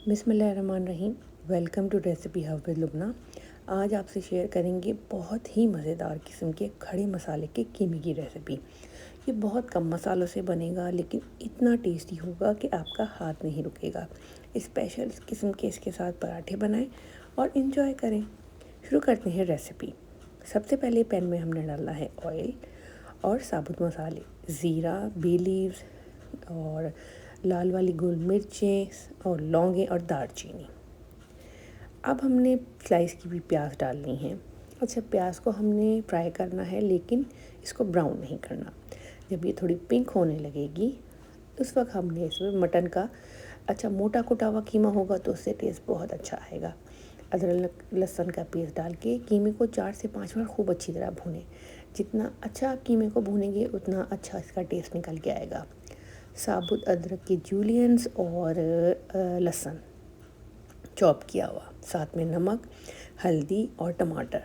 बिस्मिल्लाहिर्रहमानिर्रहीम। Welcome to recipe hub with Lubna. आज आपसे शेयर करेंगे बहुत ही मज़ेदार किस्म के खड़े मसाले के कीमे की रेसिपी। ये बहुत कम मसालों से बनेगा लेकिन इतना टेस्टी होगा कि आपका हाथ नहीं रुकेगा। स्पेशल किस्म के इसके साथ पराठे बनाएं और इन्जॉय करें। शुरू करते हैं रेसिपी। सबसे पहले पैन में हमने डालना है ऑयल और साबुत मसाले, ज़ीरा, बे लीव्स और लाल वाली गोल मिर्चें और लौंगे और दालचीनी। अब हमने स्लाइस की भी प्याज डालनी है। अच्छा, प्याज को हमने फ्राई करना है लेकिन इसको ब्राउन नहीं करना। जब ये थोड़ी पिंक होने लगेगी उस वक्त हमने इसमें मटन का मोटा कुटा हुआ कीमा होगा तो उससे टेस्ट बहुत अच्छा आएगा। अदरक लहसुन का पेस्ट डाल के कीमे को 4 से 5 मिनट खूब अच्छी तरह भूनें। जितना अच्छा आप कीमे को भूनेंगे उतना अच्छा इसका टेस्ट निकल के आएगा। साबुत अदरक के जूलियंस और लहसुन चॉप किया हुआ, साथ में नमक, हल्दी और टमाटर,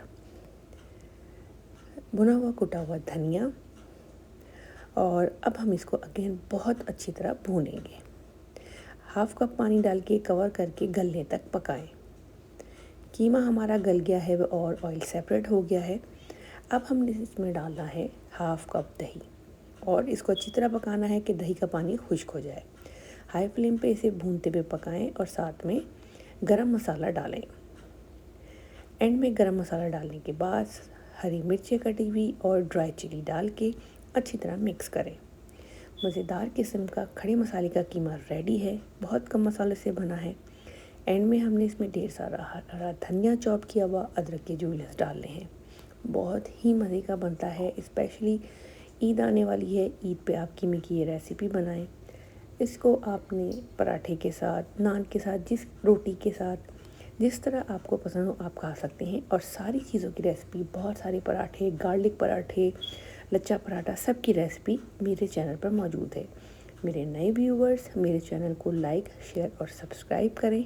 भुना हुआ कुटा हुआ धनिया, और अब हम इसको अगेन बहुत अच्छी तरह भूनेंगे। हाफ कप पानी डाल के कवर करके गलने तक पकाएं। कीमा हमारा गल गया है और ऑयल सेपरेट हो गया है। अब हमने इसमें डालना है हाफ कप दही और इसको अच्छी तरह पकाना है कि दही का पानी खुश्क हो जाए। हाई फ्लेम पे इसे भूनते हुए पकाएं और साथ में गरम मसाला डालें। एंड में गरम मसाला डालने के बाद हरी मिर्चें कटी हुई और ड्राई चिली डाल के अच्छी तरह मिक्स करें। मज़ेदार किस्म का खड़े मसाले का कीमा रेडी है। बहुत कम मसाले से बना है। एंड में हमने इसमें ढेर सारा हरा धनिया चॉप किया हुआ, अदरक के जूलियंस डालने हैं। बहुत ही मज़े का बनता है। स्पेशली ईद आने वाली है, ईद पे आप कीमे की ये रेसिपी बनाएं। इसको आपने पराठे के साथ, नान के साथ, जिस रोटी के साथ, जिस तरह आपको पसंद हो आप खा सकते हैं। और सारी चीज़ों की रेसिपी, बहुत सारे पराठे, गार्लिक पराठे, लच्छा पराठा, सब की रेसिपी मेरे चैनल पर मौजूद है। मेरे नए व्यूवर्स मेरे चैनल को लाइक, शेयर और सब्सक्राइब करें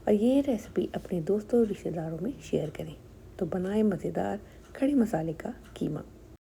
और ये रेसिपी अपने दोस्तों और रिश्तेदारों में शेयर करें। तो बनाएं मज़ेदार खड़े मसाले का कीमा।